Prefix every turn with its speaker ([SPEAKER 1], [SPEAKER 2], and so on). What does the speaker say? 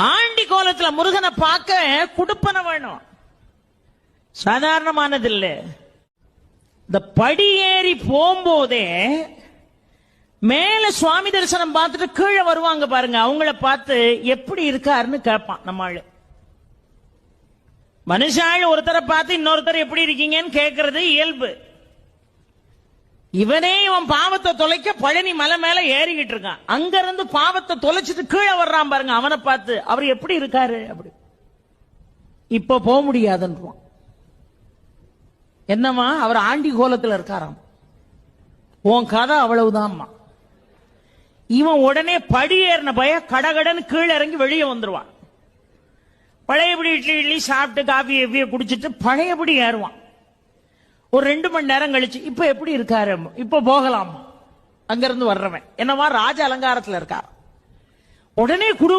[SPEAKER 1] Aunty கோலத்துல முருகனை பார்க்க குடுப்பன வேணும், சாதாரணமானது இல்ல. இந்த படி ஏறி போகும்போதே மேல சுவாமி தரிசனம் பார்த்துட்டு கீழே வருவாங்க பாருங்க, அவங்கள பார்த்து எப்படி இருக்காருன்னு கேட்பான் நம்ம ஆளு. மனுஷாள் ஒருத்தரை பார்த்து இன்னொருத்தர் எப்படி இருக்கீங்கன்னு கேட்கறது இயல்பு. இவனே இவன் பாவத்தை தொலைக்க பழனி மலை மேல ஏறிக்கிட்டு இருக்கான், அங்க இருந்து பாவத்தை தொலைச்சிட்டு கீழே வர்றான் பாருங்க, அவனை பார்த்து அவர் எப்படி இருக்காரு அப்படி. இப்ப போக முடியாதுன்றான். என்னமா அவர் ஆண்டி கோலத்துல இருக்காராம், உன் கதை அவ்வளவுதான்மா. இவன் உடனே படி ஏறின பய கடகடன்னு கீழே இறங்கி வெளியே வந்துருவான். பழையபடி இட்லி சாப்பிட்டு காஃபி குடிச்சிட்டு பழையபடி ஏறுவான். ஒரு 2 மணி நேரம் கழிச்சு இப்ப எப்படி இருக்காரு, இப்ப போகலாம். அங்கிருந்து வர்றவன் என்னவா ராஜ அலங்காரத்துல இருக்கார். உடனே குடு